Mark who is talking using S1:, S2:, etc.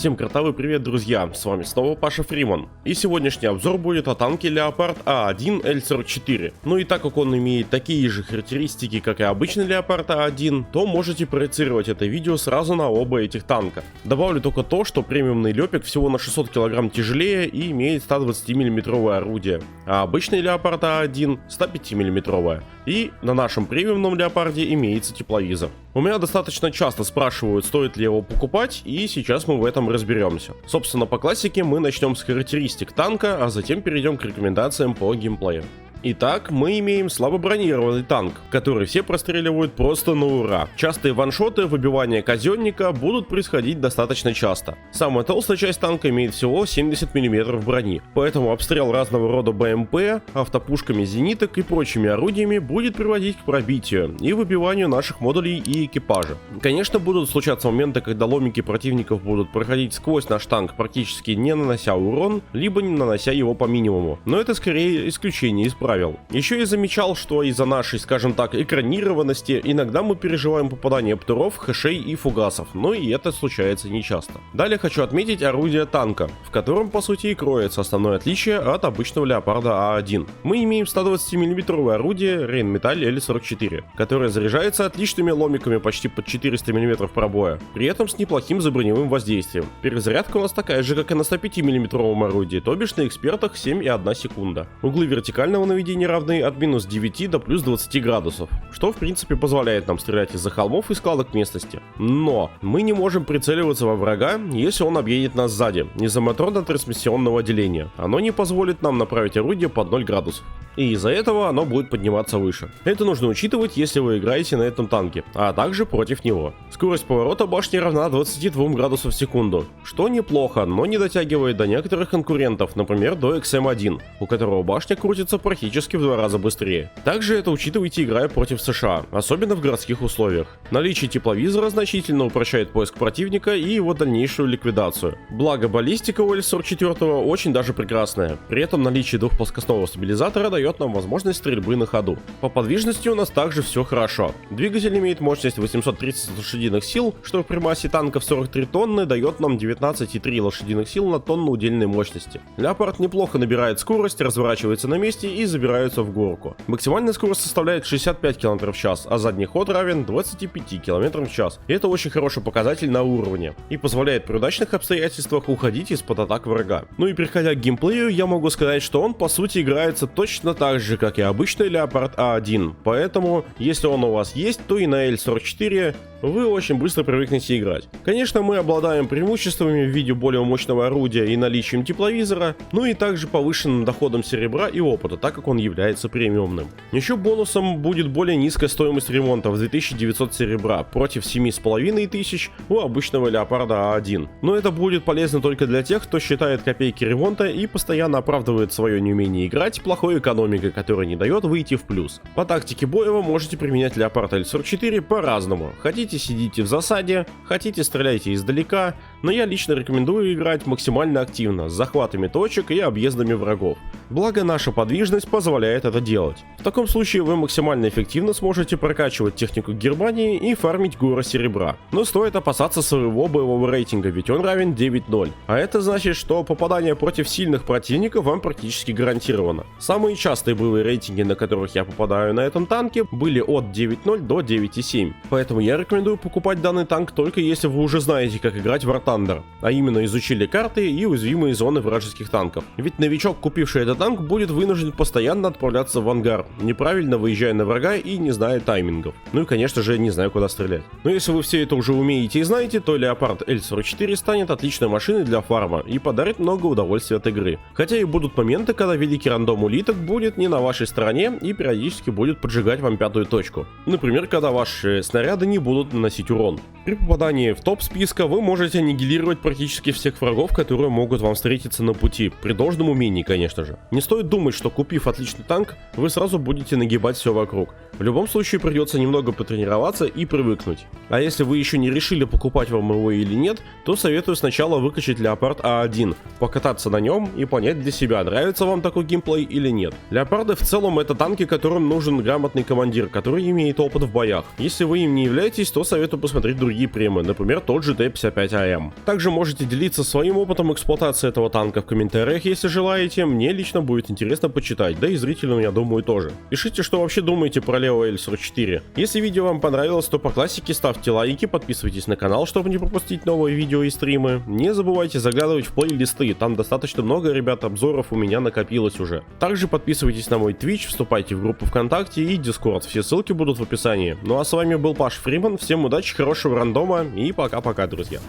S1: Всем кротовый привет, друзья, с вами снова Паша Фриман. И сегодняшний обзор будет о танке Leopard А1 L44. Ну и так как он имеет такие же характеристики, как и обычный Leopard А1, то можете проецировать это видео сразу на оба этих танка. Добавлю только то, что премиумный Лёпик всего на 600 кг тяжелее и имеет 120 мм орудие, а обычный Leopard А1 105 мм. И на нашем премиумном Леопарде имеется тепловизор. У меня достаточно часто спрашивают, стоит ли его покупать, и сейчас мы в этом разберемся. Собственно, по классике мы начнем с характеристик танка, а затем перейдем к рекомендациям по геймплею. Итак, мы имеем слабо бронированный танк, который все простреливают просто на ура. Частые ваншоты, выбивания казенника будут происходить достаточно часто. Самая толстая часть танка имеет всего 70 мм брони, поэтому обстрел разного рода БМП, автопушками зениток и прочими орудиями будет приводить к пробитию и выбиванию наших модулей и экипажа. Конечно, будут случаться моменты, когда ломики противников будут проходить сквозь наш танк, практически не нанося урон, либо не нанося его по минимуму, но это скорее исключение из правил. Еще я замечал, что из-за нашей, скажем так, экранированности иногда мы переживаем попадание птуров, хэшей и фугасов, но и это случается нечасто. Далее хочу отметить орудие танка, в котором по сути и кроется основное отличие от обычного Леопарда А1. Мы имеем 120 мм орудие Rheinmetall L44, которое заряжается отличными ломиками почти под 400 мм пробоя, при этом с неплохим заброневым воздействием. Перезарядка у нас такая же, как и на 105 мм орудии, то бишь на экспертах 7,1 секунда. Углы вертикального наведения равны от минус 9 до плюс 20 градусов, что в принципе позволяет нам стрелять из-за холмов и складок местности. Но мы не можем прицеливаться во врага, если он объедет нас сзади, из-за моторно-трансмиссионного деления. Оно не позволит нам направить орудие под 0 градусов. И из-за этого оно будет подниматься выше. Это нужно учитывать, если вы играете на этом танке, а также против него. Скорость поворота башни равна 22 градусов в секунду, что неплохо, но не дотягивает до некоторых конкурентов, например, до XM1, у которого башня крутится практически в 2 раза быстрее. Также это учитывайте, играя против США, особенно в городских условиях. Наличие тепловизора значительно упрощает поиск противника и его дальнейшую ликвидацию. Благо баллистика у L44 очень даже прекрасная, при этом наличие двухплоскостного стабилизатора дает нам возможность стрельбы на ходу. По подвижности у нас также все хорошо. Двигатель имеет мощность 830 лошадиных сил, что при массе танка в 43 тонны дает нам 19,3 лошадиных сил на тонну удельной мощности. Леопард неплохо набирает скорость, разворачивается на месте и забирается в горку. Максимальная скорость составляет 65 км в час, а задний ход равен 25 км в час. И это очень хороший показатель на уровне и позволяет при удачных обстоятельствах уходить из-под атак врага. Ну и переходя к геймплею, я могу сказать, что он по сути играется точно так же, как и обычный Leopard А1, поэтому, если он у вас есть, то и на L44 вы очень быстро привыкнете играть. Конечно, мы обладаем преимуществами в виде более мощного орудия и наличием тепловизора, ну и также повышенным доходом серебра и опыта, так как он является премиумным. Еще бонусом будет более низкая стоимость ремонта в 2900 серебра против 7500 у обычного Leopard А1. Но это будет полезно только для тех, кто считает копейки ремонта и постоянно оправдывает свое неумение играть плохой экономикой, которая не дает выйти в плюс. По тактике боя вы можете применять Leopard L44 по-разному. Хотите, сидите в засаде, хотите, стреляйте издалека, но я лично рекомендую играть максимально активно, с захватами точек и объездами врагов. Благо наша подвижность позволяет это делать. В таком случае вы максимально эффективно сможете прокачивать технику Германии и фармить горы серебра. Но стоит опасаться своего боевого рейтинга, ведь он равен 9.0. А это значит, что попадание против сильных противников вам практически гарантировано. Самые частые боевые рейтинги, на которых я попадаю на этом танке, были от 9.0 до 9.7. Поэтому я рекомендую покупать данный танк только если вы уже знаете, как играть в War Thunder, а именно изучили карты и уязвимые зоны вражеских танков. Ведь новичок, купивший этот танк, будет вынужден постоянно отправляться в ангар, неправильно выезжая на врага и не зная таймингов. Ну и конечно же, не зная, куда стрелять. Но если вы все это уже умеете и знаете, то Leopard L44 станет отличной машиной для фарма и подарит много удовольствия от игры. Хотя и будут моменты, когда великий рандом улиток будет не на вашей стороне и периодически будет поджигать вам пятую точку. Например, когда ваши снаряды не будут наносить урон. При попадании в топ списка вы можете аннигилировать практически всех врагов, которые могут вам встретиться на пути, при должном умении, конечно же. Не стоит думать, что купив отличный танк, вы сразу будете нагибать все вокруг. В любом случае придется немного потренироваться и привыкнуть. А если вы еще не решили, покупать вам его или нет, то советую сначала выкачать Leopard А1, покататься на нем и понять для себя, нравится вам такой геймплей или нет. Леопарды в целом это танки, которым нужен грамотный командир, который имеет опыт в боях. Если вы им не являетесь, то советую посмотреть другие премы, например тот же Т-55АМ. вам. Также можете делиться своим опытом эксплуатации этого танка в комментариях, если желаете. Мне лично будет интересно почитать, да и зрителям, я думаю, тоже. Пишите, что вообще думаете про Leo L44. Если видео вам понравилось, то по классике ставьте лайки, подписывайтесь на канал, чтобы не пропустить новые видео и стримы. Не забывайте заглядывать в плейлисты, там достаточно много, ребят, обзоров у меня накопилось уже. Также подписывайтесь на мой Twitch, вступайте в группу ВКонтакте и Discord, все ссылки будут в описании. Ну а с вами был Паша Фриман, всем удачи, хорошего рандома и пока-пока, друзья.